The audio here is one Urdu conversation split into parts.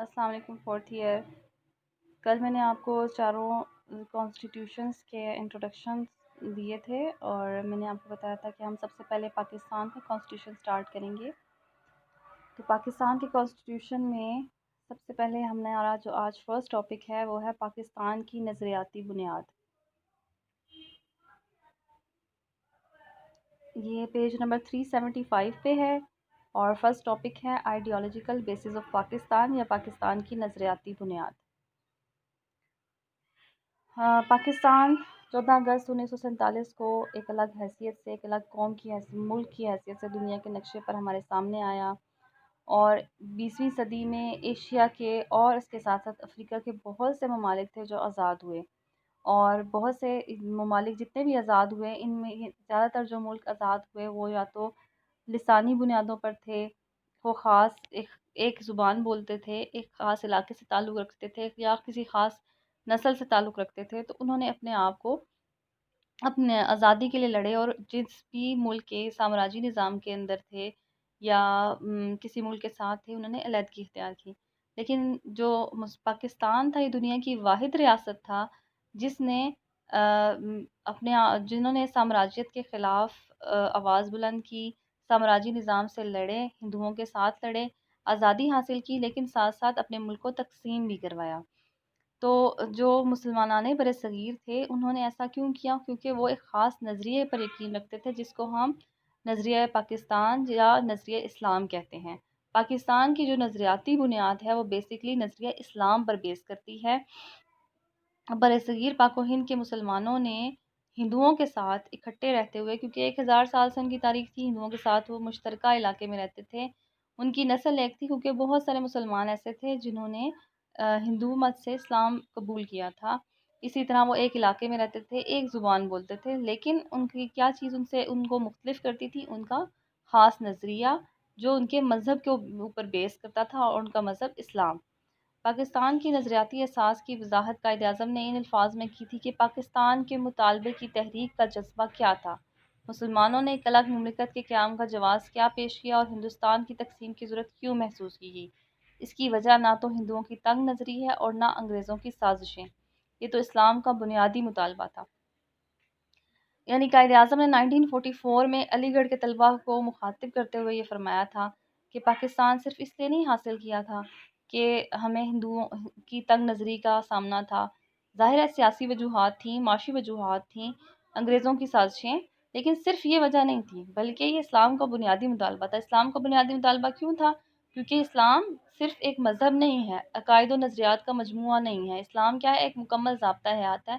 السلام علیکم فورتھ ایئر۔ کل میں نے آپ کو چاروں کانسٹیٹیوشنز کے انٹروڈکشن دیے تھے اور میں نے آپ کو بتایا تھا کہ ہم سب سے پہلے پاکستان کا کانسٹیٹیوشن سٹارٹ کریں گے۔ تو پاکستان کے کانسٹیٹیوشن میں سب سے پہلے ہم نے جو آج فرسٹ ٹاپک ہے وہ ہے پاکستان کی نظریاتی بنیاد۔ یہ پیج نمبر 375 پہ ہے اور فرسٹ ٹاپک ہے آئیڈیالوجیکل بیسس آف پاکستان یا پاکستان کی نظریاتی بنیاد۔ پاکستان 14 اگست 1947 کو ایک الگ حیثیت سے، ایک الگ قوم کی حیثیت، ملک کی حیثیت سے دنیا کے نقشے پر ہمارے سامنے آیا اور 20ویں صدی میں ایشیا کے اور اس کے ساتھ ساتھ افریقہ کے بہت سے ممالک تھے جو آزاد ہوئے، اور بہت سے ممالک جتنے بھی آزاد ہوئے ان میں زیادہ تر جو ملک آزاد ہوئے وہ یا تو لسانی بنیادوں پر تھے، وہ خاص ایک زبان بولتے تھے، ایک خاص علاقے سے تعلق رکھتے تھے یا کسی خاص نسل سے تعلق رکھتے تھے، تو انہوں نے اپنے آپ کو اپنے آزادی کے لیے لڑے اور جس بھی ملک کے سامراجی نظام کے اندر تھے یا کسی ملک کے ساتھ تھے انہوں نے علیحدگی اختیار کی۔ لیکن جو پاکستان تھا یہ دنیا کی واحد ریاست تھا جس نے جنہوں نے سامراجیت کے خلاف آواز بلند کی، سامراجی نظام سے لڑے، ہندوؤں کے ساتھ لڑے، آزادی حاصل کی، لیکن ساتھ ساتھ اپنے ملک کو تقسیم بھی کروایا۔ تو جو مسلمانان برصغیر تھے انہوں نے ایسا کیوں کیا؟ کیونکہ وہ ایک خاص نظریے پر یقین رکھتے تھے جس کو ہم نظریہ پاکستان یا نظریہ اسلام کہتے ہیں۔ پاکستان کی جو نظریاتی بنیاد ہے وہ بیسیکلی نظریہ اسلام پر بیس کرتی ہے۔ برصغیر پاک و ہند کے مسلمانوں نے ہندوؤں کے ساتھ اکٹھے رہتے ہوئے، کیونکہ 1000 سال سے ان کی تاریخ تھی، ہندوؤں کے ساتھ وہ مشترکہ علاقے میں رہتے تھے، ان کی نسل ایک تھی، کیونکہ بہت سارے مسلمان ایسے تھے جنہوں نے ہندو مت سے اسلام قبول کیا تھا۔ اسی طرح وہ ایک علاقے میں رہتے تھے، ایک زبان بولتے تھے، لیکن ان کی کیا چیز ان کو مختلف کرتی تھی؟ ان کا خاص نظریہ جو ان کے مذہب کے اوپر بیس کرتا تھا، اور ان کا مذہب اسلام۔ پاکستان کی نظریاتی اساس کی وضاحت قائد اعظم نے ان الفاظ میں کی تھی کہ پاکستان کے مطالبے کی تحریک کا جذبہ کیا تھا، مسلمانوں نے ایک الگ مملکت کے قیام کا جواز کیا پیش کیا، اور ہندوستان کی تقسیم کی ضرورت کیوں محسوس کی گئی۔ اس کی وجہ نہ تو ہندوؤں کی تنگ نظری ہے اور نہ انگریزوں کی سازشیں، یہ تو اسلام کا بنیادی مطالبہ تھا۔ یعنی قائد اعظم نے 1944 میں علی گڑھ کے طلبہ کو مخاطب کرتے ہوئے یہ فرمایا تھا کہ پاکستان صرف اس لیے نہیں حاصل کیا تھا کہ ہمیں ہندوؤں کی تنگ نظری کا سامنا تھا، ظاہر ہے سیاسی وجوہات تھیں، معاشی وجوہات تھیں، انگریزوں کی سازشیں، لیکن صرف یہ وجہ نہیں تھی، بلکہ یہ اسلام کا بنیادی مطالبہ تھا۔ اسلام کا بنیادی مطالبہ کیوں تھا؟ کیونکہ اسلام صرف ایک مذہب نہیں ہے، عقائد و نظریات کا مجموعہ نہیں ہے، اسلام کیا ہے؟ ایک مکمل ضابطہ حیات ہے۔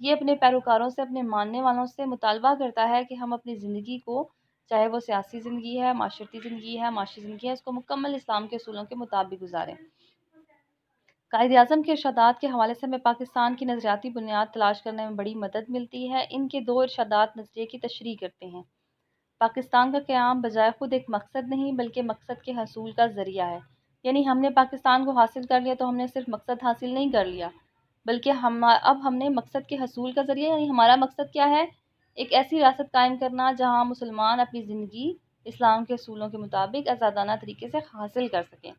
یہ اپنے پیروکاروں سے، اپنے ماننے والوں سے مطالبہ کرتا ہے کہ ہم اپنی زندگی کو، چاہے وہ سیاسی زندگی ہے، معاشرتی زندگی ہے، معاشی زندگی ہے، اس کو مکمل اسلام کے اصولوں کے مطابق گزاریں۔ قائد اعظم کے ارشادات کے حوالے سے ہمیں پاکستان کی نظریاتی بنیاد تلاش کرنے میں بڑی مدد ملتی ہے۔ ان کے دو ارشادات نظریے کی تشریح کرتے ہیں۔ پاکستان کا قیام بجائے خود ایک مقصد نہیں بلکہ مقصد کے حصول کا ذریعہ ہے۔ یعنی ہم نے پاکستان کو حاصل کر لیا تو ہم نے صرف مقصد حاصل نہیں کر لیا، بلکہ اب ہم نے مقصد کے حصول کا ذریعہ، یعنی ہمارا مقصد کیا ہے؟ ایک ایسی ریاست قائم کرنا جہاں مسلمان اپنی زندگی اسلام کے اصولوں کے مطابق آزادانہ طریقے سے حاصل کر سکیں۔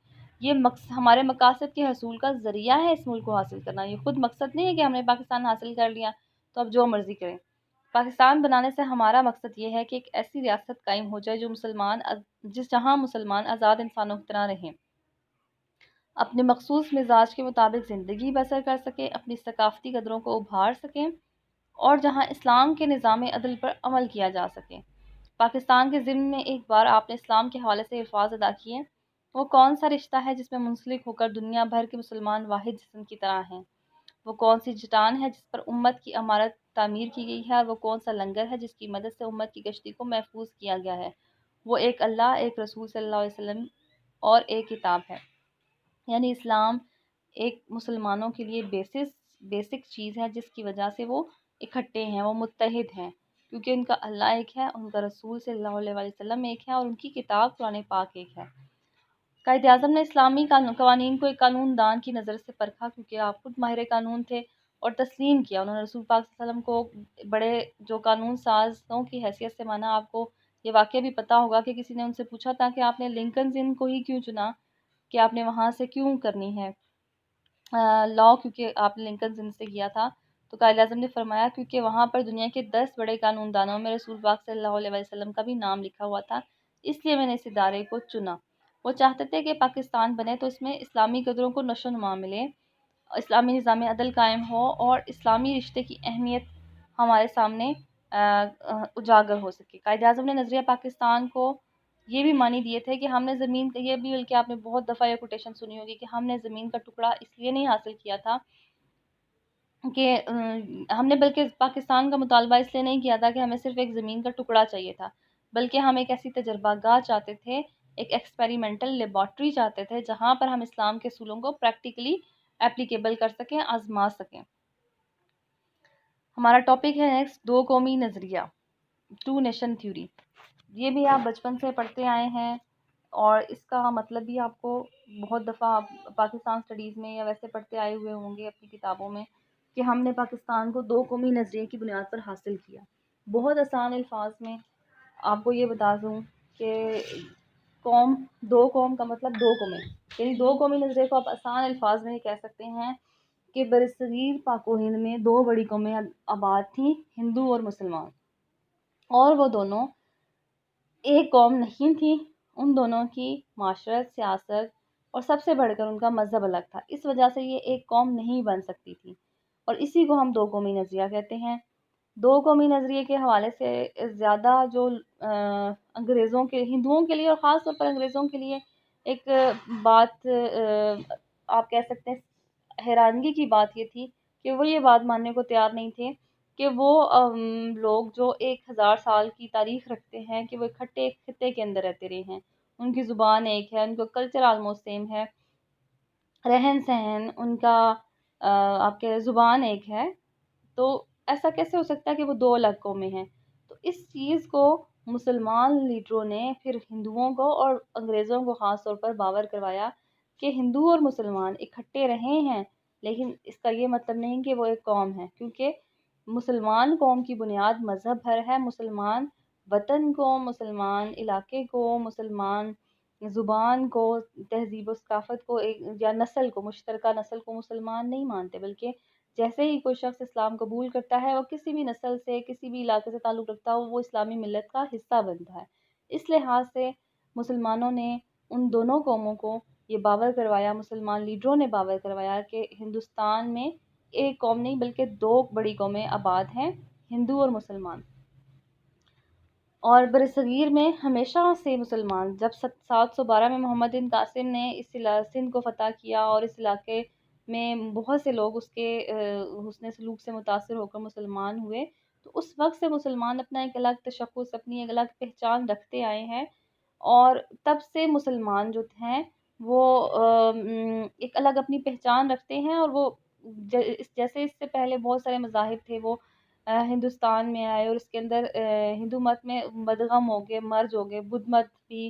یہ ہمارے مقاصد کے حصول کا ذریعہ ہے اس ملک کو حاصل کرنا، یہ خود مقصد نہیں ہے کہ ہم نے پاکستان حاصل کر لیا تو اب جو مرضی کریں۔ پاکستان بنانے سے ہمارا مقصد یہ ہے کہ ایک ایسی ریاست قائم ہو جائے جہاں مسلمان آزاد انسانوں کی طرح رہیں، اپنے مخصوص مزاج کے مطابق زندگی بسر کر سکیں، اپنی ثقافتی قدروں کو ابھار سکیں، اور جہاں اسلام کے نظام عدل پر عمل کیا جا سکے۔ پاکستان کے ضمن میں ایک بار آپ نے اسلام کے حوالے سے الفاظ ادا کیے، وہ کون سا رشتہ ہے جس میں منسلک ہو کر دنیا بھر کے مسلمان واحد جسم کی طرح ہیں؟ وہ کون سی چٹان ہے جس پر امت کی عمارت تعمیر کی گئی ہے، اور وہ کون سا لنگر ہے جس کی مدد سے امت کی کشتی کو محفوظ کیا گیا ہے؟ وہ ایک اللہ، ایک رسول صلی اللہ علیہ وسلم اور ایک کتاب ہے۔ یعنی اسلام ایک مسلمانوں کے لیے بیسک چیز ہے جس کی وجہ سے وہ اکٹھے ہیں، وہ متحد ہیں، کیونکہ ان کا اللہ ایک ہے، ان کا رسول صلی اللہ علیہ وسلم ایک ہے، اور ان کی کتاب قرآن پاک ایک ہے۔ قائد اعظم نے اسلامی قوانین کو ایک قانون دان کی نظر سے پرکھا، کیونکہ آپ خود ماہر قانون تھے، اور تسلیم کیا۔ انہوں نے رسول پاک صلی اللہ علیہ وسلم کو بڑے جو قانون سازوں کی حیثیت سے مانا۔ آپ کو یہ واقعہ بھی پتہ ہوگا کہ کسی نے ان سے پوچھا تھا کہ آپ نے لنکنز ان کو ہی کیوں چنا، کہ آپ نے وہاں سے کیوں کرنی ہے لا، کیونکہ آپ نے لنکن زند سے کیا تھا، تو قائد اعظم نے فرمایا کیونکہ وہاں پر دنیا کے 10 بڑے قانون دانوں میں رسول پاک صلی اللہ علیہ وسلم کا بھی نام لکھا ہوا تھا، اس لیے میں نے اس ادارے کو چنا۔ وہ چاہتے تھے کہ پاکستان بنے تو اس میں اسلامی قدروں کو نشو و نما ملے، اسلامی نظام عدل قائم ہو اور اسلامی رشتے کی اہمیت ہمارے سامنے اجاگر ہو سکے۔ قائد اعظم نے نظریہ پاکستان کو یہ بھی معنی دیے تھے کہ ہم نے زمین کا، یہ بھی بلکہ آپ نے بہت دفعہ یہ کوٹیشن سنی ہوگی کہ ہم نے زمین کا ٹکڑا اس لیے نہیں حاصل کیا تھا کہ ہم نے بلکہ پاکستان کا مطالبہ اس لیے نہیں کیا تھا کہ ہمیں صرف ایک زمین کا ٹکڑا چاہیے تھا، بلکہ ہم ایک ایسی تجربہ گاہ چاہتے تھے، ایک ایکسپیریمنٹل لیبارٹری چاہتے تھے جہاں پر ہم اسلام کے اصولوں کو پریکٹیکلی اپلیکیبل کر سکیں، آزما سکیں۔ ہمارا ٹاپک ہے نیکسٹ، دو قومی نظریہ، ٹو نیشن تھیوری۔ یہ بھی آپ بچپن سے پڑھتے آئے ہیں اور اس کا مطلب بھی آپ کو بہت دفعہ آپ پاکستان اسٹڈیز میں یا ویسے پڑھتے آئے ہوئے ہوں گے اپنی کتابوں میں کہ ہم نے پاکستان کو دو قومی نظریے کی بنیاد پر حاصل کیا۔ بہت آسان الفاظ میں آپ کو یہ بتا دوں کہ دو قوم کا مطلب دو قومیں، یعنی دو قومی نظریے کو آپ آسان الفاظ میں یہ کہہ سکتے ہیں کہ برصغیر پاک و ہند میں دو بڑی قومیں آباد تھیں، ہندو اور مسلمان، اور وہ دونوں ایک قوم نہیں تھی، ان دونوں کی معاشرت، سیاست اور سب سے بڑھ کر ان کا مذہب الگ تھا، اس وجہ سے یہ ایک قوم نہیں بن سکتی تھی، اور اسی کو ہم دو قومی نظریہ کہتے ہیں۔ دو قومی نظریے کے حوالے سے زیادہ جو انگریزوں کے، ہندوؤں کے لیے اور خاص طور پر انگریزوں کے لیے ایک بات آپ کہہ سکتے ہیں حیرانگی کی بات یہ تھی کہ وہ یہ بات ماننے کو تیار نہیں تھے کہ وہ لوگ جو 1000 سال کی تاریخ رکھتے ہیں کہ وہ اکٹھے ایک خطے کے اندر رہتے رہے ہیں، ان کی زبان ایک ہے، ان کا کلچر آلموسٹ سیم ہے، رہن سہن ان کا آپ کے زبان ایک ہے، تو ایسا کیسے ہو سکتا ہے کہ وہ دو الگ قومیں ہیں؟ تو اس چیز کو مسلمان لیڈروں نے پھر ہندوؤں کو اور انگریزوں کو خاص طور پر باور کروایا کہ ہندو اور مسلمان اکٹھے رہے ہیں، لیکن اس کا یہ مطلب نہیں کہ وہ ایک قوم ہے، کیونکہ مسلمان قوم کی بنیاد مذہب پر ہے، مسلمان وطن کو، مسلمان علاقے کو، مسلمان زبان کو، تہذیب و ثقافت کو یا نسل کو، مشترکہ نسل کو مسلمان نہیں مانتے، بلکہ جیسے ہی کوئی شخص اسلام قبول کرتا ہے، وہ کسی بھی نسل سے، کسی بھی علاقے سے تعلق رکھتا ہو، وہ اسلامی ملت کا حصہ بنتا ہے۔ اس لحاظ سے مسلمانوں نے ان دونوں قوموں کو یہ باور کروایا، مسلمان لیڈروں نے باور کروایا کہ ہندوستان میں ایک قوم نہیں بلکہ دو بڑی قومیں آباد ہیں، ہندو اور مسلمان۔ اور برصغیر میں ہمیشہ سے مسلمان، جب 712 میں محمد بن قاسم نے اس سندھ کو فتح کیا اور اس علاقے میں بہت سے لوگ اس کے حسن سلوک سے متاثر ہو کر مسلمان ہوئے، تو اس وقت سے مسلمان اپنا ایک الگ تشخص، اپنی ایک الگ پہچان رکھتے آئے ہیں، اور تب سے مسلمان جو ہیں وہ ایک الگ اپنی پہچان رکھتے ہیں، اور وہ جیسے اس سے پہلے بہت سارے مذاہب تھے وہ ہندوستان میں آئے، اور اس کے اندر ہندو مت میں مدغم ہو گئے، مرج ہو گئے، بدھ مت بھی،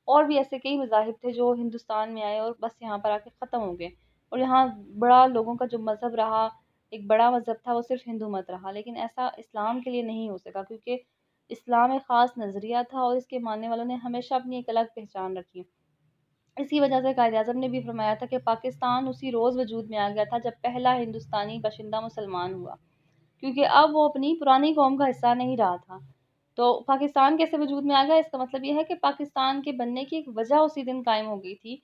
اور بھی ایسے کئی مذاہب تھے جو ہندوستان میں آئے اور بس یہاں پر آ کے ختم ہو گئے، اور یہاں بڑا لوگوں کا جو مذہب رہا، ایک بڑا مذہب تھا، وہ صرف ہندو مت رہا، لیکن ایسا اسلام کے لیے نہیں ہو سکا، کیونکہ اسلام ایک خاص نظریہ تھا اور اس کے ماننے والوں نے ہمیشہ اپنی ایک الگ پہچان رکھی۔ اسی وجہ سے قائد اعظم نے بھی فرمایا تھا کہ پاکستان اسی روز وجود میں آ گیا تھا جب پہلا ہندوستانی باشندہ مسلمان ہوا، کیونکہ اب وہ اپنی پرانی قوم کا حصہ نہیں رہا تھا۔ تو پاکستان کیسے وجود میں آ گیا؟ اس کا مطلب یہ ہے کہ پاکستان کے بننے کی ایک وجہ اسی دن قائم ہو گئی تھی،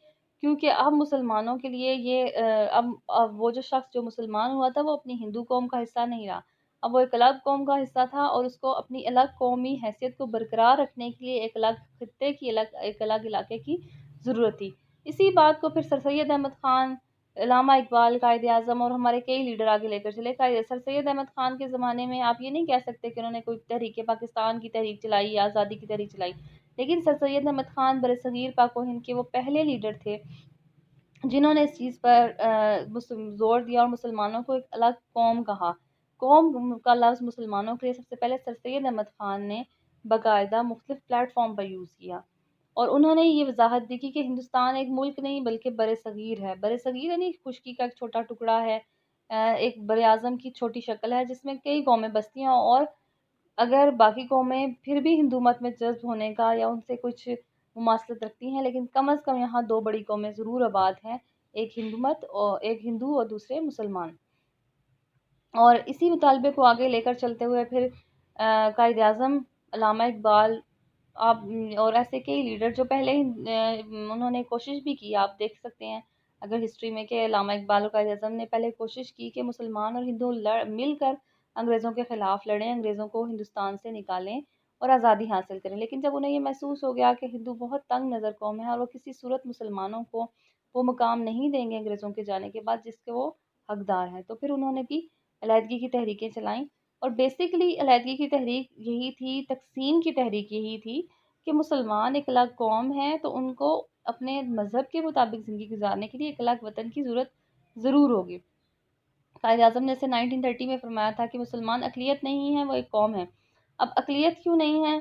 کیونکہ اب مسلمانوں کے لیے یہ اب وہ جو شخص جو مسلمان ہوا تھا وہ اپنی ہندو قوم کا حصہ نہیں رہا، اب وہ ایک الگ قوم کا حصہ تھا، اور اس کو اپنی الگ قومی حیثیت کو برقرار رکھنے کے لیے ایک الگ خطے کی، ایک الگ علاقے کی ضرورت تھی۔ اسی بات کو پھر سر سید احمد خان، علامہ اقبال، قائد اعظم اور ہمارے کئی لیڈر آگے لے کر چلے۔ سر سید احمد خان کے زمانے میں آپ یہ نہیں کہہ سکتے کہ انہوں نے کوئی تحریک پاکستان کی تحریک چلائی یا آزادی کی تحریک چلائی، لیکن سر سید احمد خان برصغیر پاک و ہند کے وہ پہلے لیڈر تھے جنہوں نے اس چیز پر زور دیا اور مسلمانوں کو ایک الگ قوم کہا۔ قوم کا لفظ مسلمانوں کے لیے سب سے پہلے سر سید احمد خان نے باقاعدہ مختلف پلیٹ فارم پر یوز کیا، اور انہوں نے یہ وضاحت دی کہ ہندوستان ایک ملک نہیں بلکہ برصغیر ہے۔ برصغیر یعنی خشکی کا ایک چھوٹا ٹکڑا ہے، ایک بر اعظم کی چھوٹی شکل ہے جس میں کئی قومیں بستی ہیں، اور اگر باقی قومیں پھر بھی ہندو مت میں جذب ہونے کا یا ان سے کچھ مماثلت رکھتی ہیں، لیکن کم از کم یہاں دو بڑی قومیں ضرور آباد ہیں، ایک ہندو اور دوسرے مسلمان۔ اور اسی مطالبے کو آگے لے کر چلتے ہوئے پھر قائد اعظم علامہ اقبال آپ اور ایسے کئی لیڈر جو پہلے انہوں نے کوشش بھی کی، آپ دیکھ سکتے ہیں اگر ہسٹری میں، کہ علامہ اقبال اور قائد اعظم نے پہلے کوشش کی کہ مسلمان اور ہندو مل کر انگریزوں کے خلاف لڑیں، انگریزوں کو ہندوستان سے نکالیں اور آزادی حاصل کریں۔ لیکن جب انہیں یہ محسوس ہو گیا کہ ہندو بہت تنگ نظر قوم ہے اور وہ کسی صورت مسلمانوں کو وہ مقام نہیں دیں گے انگریزوں کے جانے کے بعد جس کے وہ حقدار ہیں، تو پھر انہوں نے بھی علیحدگی کی تحریکیں چلائیں۔ اور بیسیکلی علیحدگی کی تحریک یہی تھی، تقسیم کی تحریک یہی تھی کہ مسلمان ایک الگ قوم ہے تو ان کو اپنے مذہب کے مطابق زندگی گزارنے کے لیے ایک الگ وطن کی ضرورت ضرور ہوگی۔ قائد اعظم نے اسے 1930 میں فرمایا تھا کہ مسلمان اقلیت نہیں ہے، وہ ایک قوم ہے۔ اب اقلیت کیوں نہیں ہے؟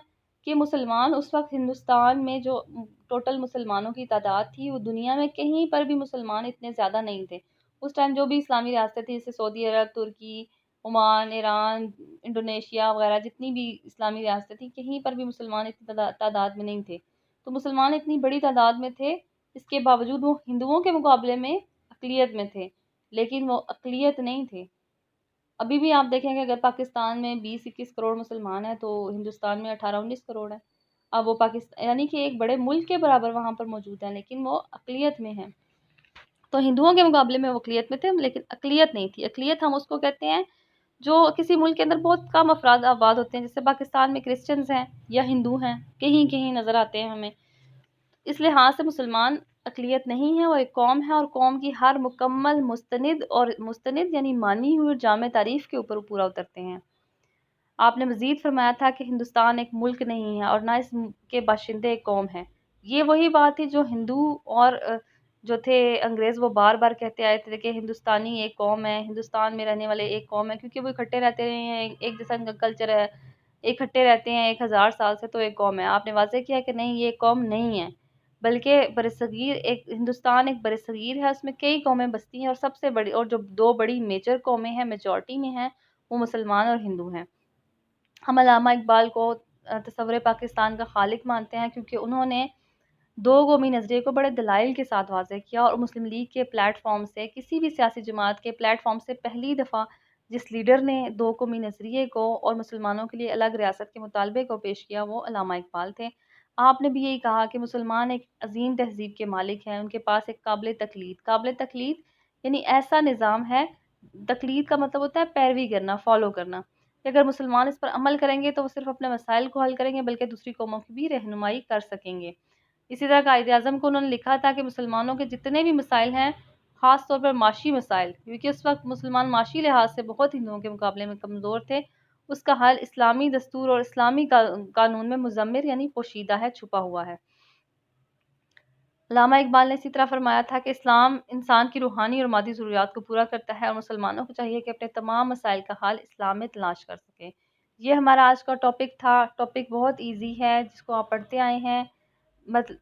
کہ مسلمان اس وقت ہندوستان میں جو ٹوٹل مسلمانوں کی تعداد تھی، وہ دنیا میں کہیں پر بھی مسلمان اتنے زیادہ نہیں تھے۔ اس ٹائم جو بھی اسلامی ریاستیں تھیں جیسے سعودی عرب، ترکی، عمان، ایران، انڈونیشیا وغیرہ، جتنی بھی اسلامی ریاستیں تھیں، کہیں پر بھی مسلمان اتنی تعداد میں نہیں تھے۔ تو مسلمان اتنی بڑی تعداد میں تھے، اس کے باوجود وہ ہندوؤں کے مقابلے میں اقلیت میں تھے، لیکن وہ اقلیت نہیں تھے۔ ابھی بھی آپ دیکھیں کہ اگر پاکستان میں 20-21 کروڑ مسلمان ہیں تو ہندوستان میں 18-19 کروڑ ہیں۔ اب وہ پاکستان یعنی کہ ایک بڑے ملک کے برابر وہاں پر موجود ہیں، لیکن وہ اقلیت میں ہیں۔ تو ہندوؤں کے مقابلے میں وہ اقلیت میں تھے، لیکن اقلیت نہیں تھی۔ اقلیت ہم اس کو کہتے ہیں جو کسی ملک کے اندر بہت کم افراد آباد ہوتے ہیں، جیسے پاکستان میں کرسچنز ہیں یا ہندو ہیں، کہیں کہیں نظر آتے ہیں ہمیں۔ اس لحاظ سے مسلمان اقلیت نہیں ہے، وہ ایک قوم ہے، اور قوم کی ہر مکمل مستند یعنی مانی ہوئی اور جامع تعریف کے اوپر پورا اترتے ہیں۔ آپ نے مزید فرمایا تھا کہ ہندوستان ایک ملک نہیں ہے اور نہ اس کے باشندے ایک قوم ہے۔ یہ وہی بات تھی جو ہندو اور جو تھے انگریز وہ بار بار کہتے آئے تھے کہ ہندوستانی ایک قوم ہے، ہندوستان میں رہنے والے ایک قوم ہے، کیونکہ وہ اکٹھے رہتے رہے ہیں، ایک جیسا ان کا کلچر ہے، اکٹھے رہتے ہیں 1000 سال سے، تو ایک قوم ہے۔ آپ نے واضح کیا کہ نہیں، یہ ایک قوم نہیں ہے، بلکہ برصغیر ہندوستان ایک برصغیر ہے، اس میں کئی قومیں بستی ہیں، اور سب سے بڑی اور جو دو بڑی میجر قومیں ہیں، میجورٹی میں ہیں، وہ مسلمان اور ہندو ہیں۔ ہم علامہ اقبال کو تصور پاکستان کا خالق مانتے ہیں، کیونکہ انہوں نے دو قومی نظریے کو بڑے دلائل کے ساتھ واضح کیا، اور مسلم لیگ کے پلیٹ فارم سے، کسی بھی سیاسی جماعت کے پلیٹ فارم سے پہلی دفعہ جس لیڈر نے دو قومی نظریے کو اور مسلمانوں کے لیے الگ ریاست کے مطالبے کو پیش کیا، وہ علامہ اقبال تھے۔ آپ نے بھی یہی کہا کہ مسلمان ایک عظیم تہذیب کے مالک ہیں، ان کے پاس ایک قابل تقلید یعنی ایسا نظام ہے، تقلید کا مطلب ہوتا ہے پیروی کرنا، فالو کرنا، کہ اگر مسلمان اس پر عمل کریں گے تو وہ صرف اپنے مسائل کو حل کریں گے بلکہ دوسری قوموں کی بھی رہنمائی کر سکیں گے۔ اسی طرح قائد اعظم کو انہوں نے لکھا تھا کہ مسلمانوں کے جتنے بھی مسائل ہیں، خاص طور پر معاشی مسائل، کیونکہ اس وقت مسلمان معاشی لحاظ سے بہت ہندوؤں کے مقابلے میں کمزور تھے، اس کا حل اسلامی دستور اور اسلامی قانون میں مضمر یعنی پوشیدہ ہے، چھپا ہوا ہے۔ علامہ اقبال نے اسی طرح فرمایا تھا کہ اسلام انسان کی روحانی اور مادی ضروریات کو پورا کرتا ہے، اور مسلمانوں کو چاہیے کہ اپنے تمام مسائل کا حل اسلام میں تلاش کر سکیں۔ یہ ہمارا آج کا ٹاپک تھا۔ ٹاپک بہت ایزی ہے، جس کو آپ پڑھتے آئے ہیں۔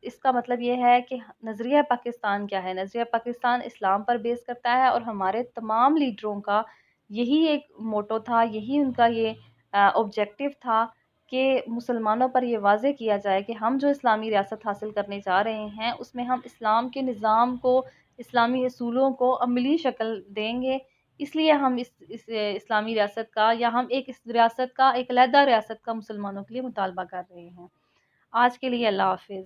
اس کا مطلب یہ ہے کہ نظریہ پاکستان کیا ہے؟ نظریہ پاکستان اسلام پر بیس کرتا ہے، اور ہمارے تمام لیڈروں کا یہی ایک موٹو تھا، یہی ان کا یہ آبجیکٹو تھا کہ مسلمانوں پر یہ واضح کیا جائے کہ ہم جو اسلامی ریاست حاصل کرنے جا رہے ہیں، اس میں ہم اسلام کے نظام کو، اسلامی اصولوں کو عملی شکل دیں گے۔ اس لیے ہم اس اسلامی ریاست کا، یا ہم ایک اس ریاست کا، ایک علیحدہ ریاست کا مسلمانوں کے لیے مطالبہ کر رہے ہیں۔ آج کے لیے اللہ حافظ۔